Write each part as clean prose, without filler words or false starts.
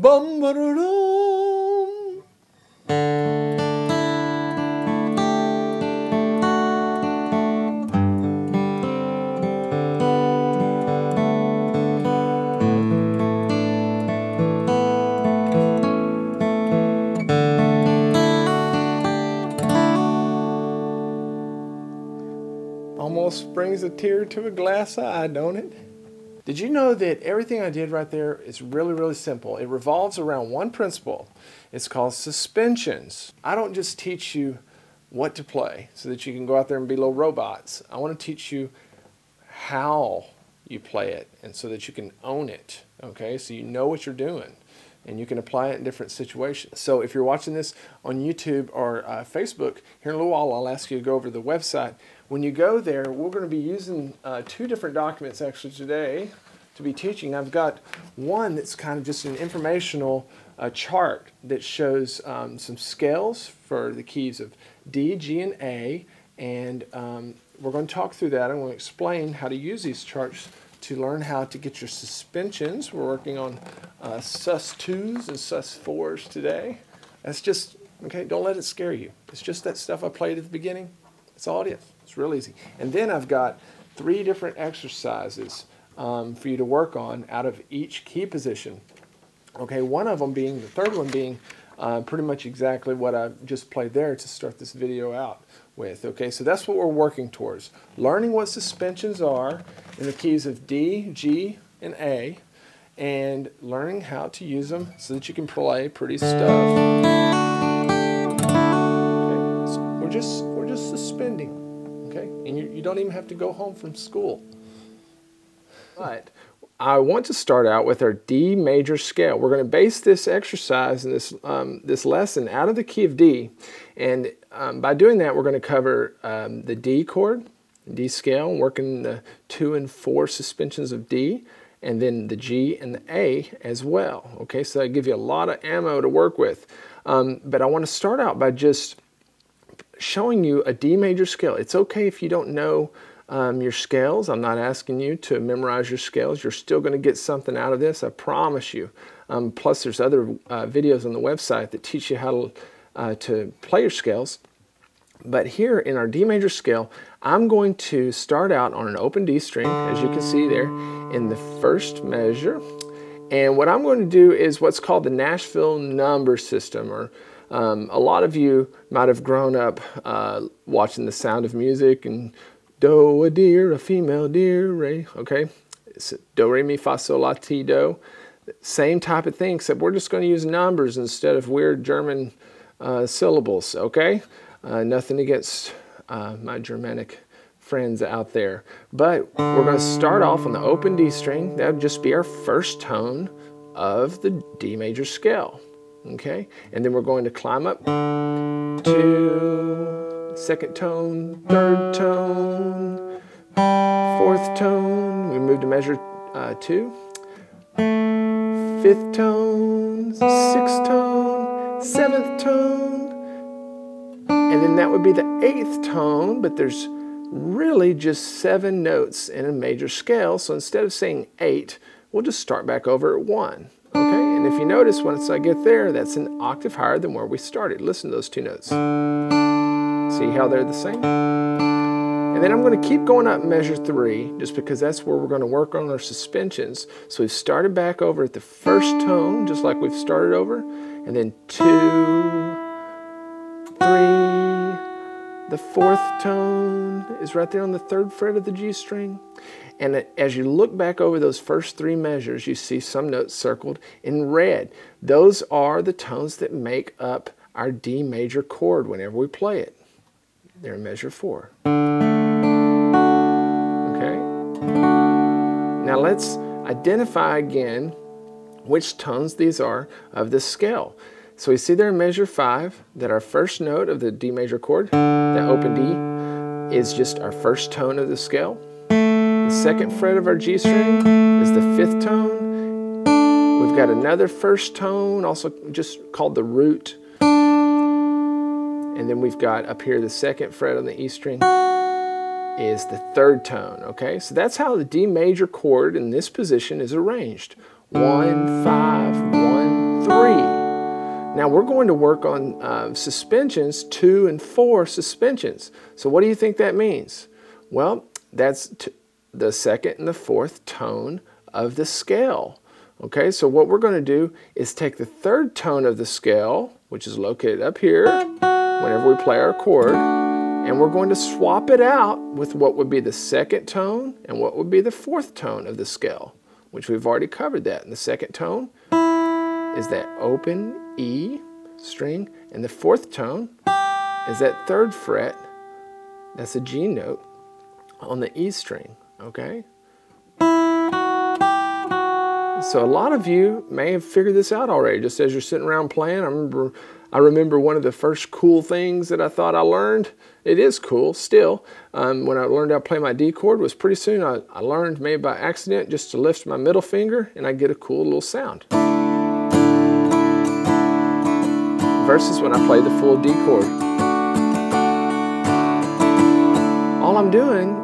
bum ba da dum. Almost brings a tear to a glass eye, don't it? Did you know that everything I did right there is really, really simple? It revolves around one principle. It's called suspensions. I don't just teach you what to play so that you can go out there and be little robots. I want to teach you how you play it and so that you can own it, okay? So you know what you're doing and you can apply it in different situations. So if you're watching this on YouTube or Facebook, here in a little while I'll ask you to go over to the website. When you go there, we're going to be using two different documents actually today to be teaching. I've got one that's kind of just an informational chart that shows some scales for the keys of D, G, and A, and we're going to talk through that. I'm going to explain how to use these charts to learn how to get your suspensions. We're working on sus2s and sus4s today. That's just, okay, don't let it scare you. It's just that stuff I played at the beginning. That's all it is. It's real easy. And then I've got 3 different exercises for you to work on out of each key position. Okay, one of them being, the third one being pretty much exactly what I just played there to start this video out with. Okay, so that's what we're working towards. Learning what suspensions are in the keys of D, G, and A, and learning how to use them so that you can play pretty stuff. Okay, so we're just suspending, okay? And you don't even have to go home from school. But I want to start out with our D major scale. We're going to base this exercise and this lesson out of the key of D. And by doing that, we're going to cover the D chord, the D scale, working the 2 and 4 suspensions of D, and then the G and the A as well. Okay, so that gives you a lot of ammo to work with. But I want to start out by just showing you a D major scale. It's okay if you don't know your scales. I'm not asking you to memorize your scales. You're still going to get something out of this, I promise you. Plus there's other videos on the website that teach you how to play your scales. But here in our D major scale, I'm going to start out on an open D string, as you can see there, in the first measure. And what I'm going to do is what's called the Nashville number system, or a lot of you might have grown up watching The Sound of Music and do, a deer, a female deer, re, okay? It's do, re, mi, fa, sol, la, ti, do. Same type of thing, except we're just going to use numbers instead of weird German syllables, okay? Nothing against my Germanic friends out there. But we're going to start off on the open D string. That would just be our first tone of the D major scale, okay? And then we're going to climb up to second tone, third tone, fourth tone. We move to measure 2. Fifth tone, sixth tone, seventh tone. And then that would be the 8th tone, but there's really just 7 notes in a major scale. So instead of saying 8, we'll just start back over at 1. Okay, and if you notice, once I get there, that's an octave higher than where we started. Listen to those 2 notes. See how they're the same? And then I'm going to keep going up measure 3, just because that's where we're going to work on our suspensions. So we've started back over at the first tone, just like we've started over, and then 2, 3, the 4th tone is right there on the 3rd fret of the G string. And as you look back over those first 3 measures, you see some notes circled in red. Those are the tones that make up our D major chord whenever we play it. They're in measure 4. Okay? Now let's identify again which tones these are of this scale. So we see there in measure 5 that our first note of the D major chord, the open D, is just our first tone of the scale. The 2nd fret of our G string is the 5th tone. We've got another first tone, also just called the root. And then we've got up here the 2nd fret on the E string is the 3rd tone, okay? So that's how the D major chord in this position is arranged. 1, 5, 1, Now we're going to work on suspensions, 2 and 4 suspensions. So what do you think that means? Well, that's the second and the fourth tone of the scale. Okay, so what we're going to do is take the third tone of the scale, which is located up here, whenever we play our chord, and we're going to swap it out with what would be the second tone and what would be the fourth tone of the scale, which we've already covered that. And the second tone is that open E string, and the fourth tone is that third fret, that's a G note on the E string, okay? So a lot of you may have figured this out already, just as you're sitting around playing. I remember one of the first cool things that I thought I learned. It is cool still. When I learned how to play my D chord was pretty soon. I learned maybe by accident just to lift my middle finger and I get a cool little sound. Versus when I play the full D chord. All I'm doing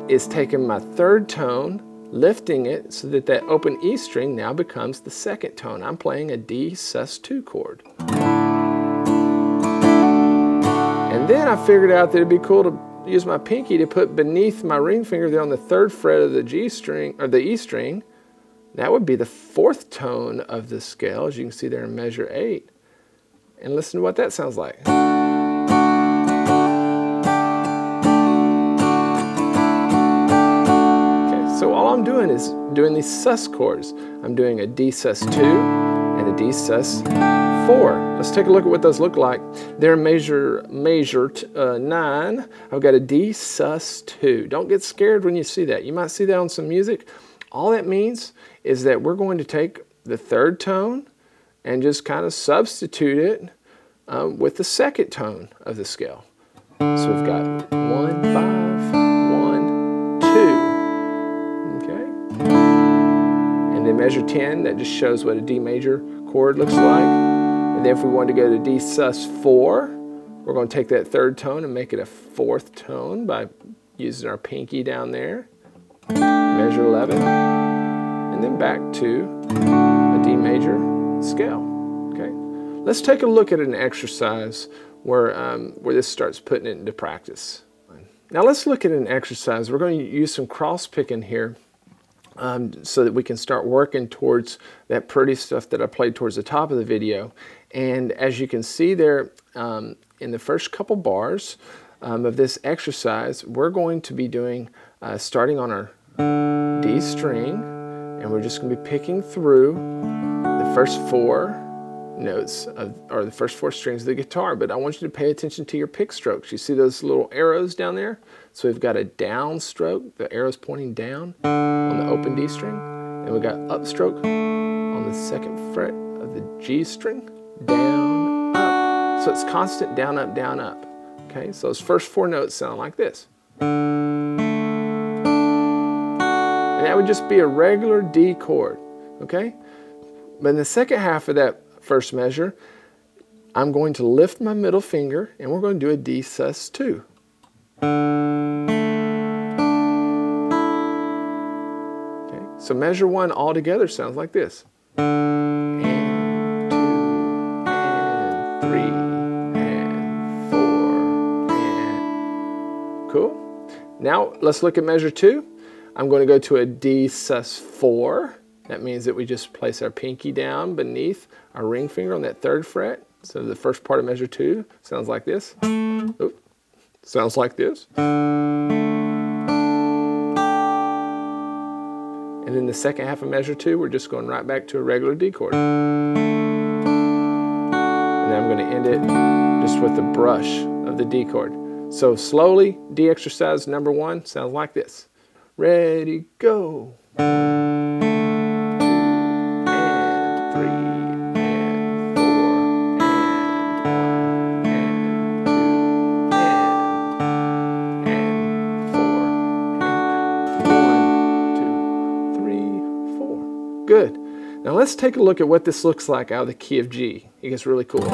is taking my third tone, lifting it so that that open E string now becomes the second tone. I'm playing a D sus2 chord. And then I figured out that it'd be cool to use my pinky to put beneath my ring finger there on the third fret of the G string, or the E string. That would be the fourth tone of the scale, as you can see there in measure 8. And listen to what that sounds like. So all I'm doing is doing these sus chords. I'm doing a D sus2 and a D sus4. Let's take a look at what those look like. They're measure 9. I've got a D sus2. Don't get scared when you see that. You might see that on some music. All that means is that we're going to take the third tone and just kind of substitute it with the second tone of the scale. So we've got 1, 5, 1, 2. And then measure 10, that just shows what a D major chord looks like. And then if we want to go to D sus4, we're going to take that third tone and make it a fourth tone by using our pinky down there. Measure 11. And then back to a D major scale. Okay. Let's take a look at an exercise where this starts putting it into practice. Now let's look at an exercise. We're going to use some cross picking here. So that we can start working towards that pretty stuff that I played towards the top of the video. And as you can see there in the first couple bars of this exercise, we're going to be doing, starting on our D string, and we're just going to be picking through the first 4 notes, or the first 4 strings of the guitar. But I want you to pay attention to your pick strokes. You see those little arrows down there? So we've got a down stroke, the arrow's pointing down on the open D string, and we've got upstroke on the second fret of the G string, down, up. So it's constant down, up, down, up. Okay, so those first 4 notes sound like this. And that would just be a regular D chord, okay? But in the second half of that first measure, I'm going to lift my middle finger, and we're going to do a D sus2. So measure 1 all together sounds like this. And 2, and 3, and 4, and... Cool. Now let's look at measure 2. I'm going to go to a D sus4. That means that we just place our pinky down beneath our ring finger on that third fret. So the first part of measure 2 sounds like this. Oop. Sounds like this. And then the second half of measure 2, we're just going right back to a regular D chord. And then I'm going to end it just with the brush of the D chord. So slowly, D exercise number 1 sounds like this. Ready, go. 1, 2, and 3, and 4, and 1, and 2, and 4, and 1, 2, 3, 4. Good. Now let's take a look at what this looks like out of the key of G. It gets really cool.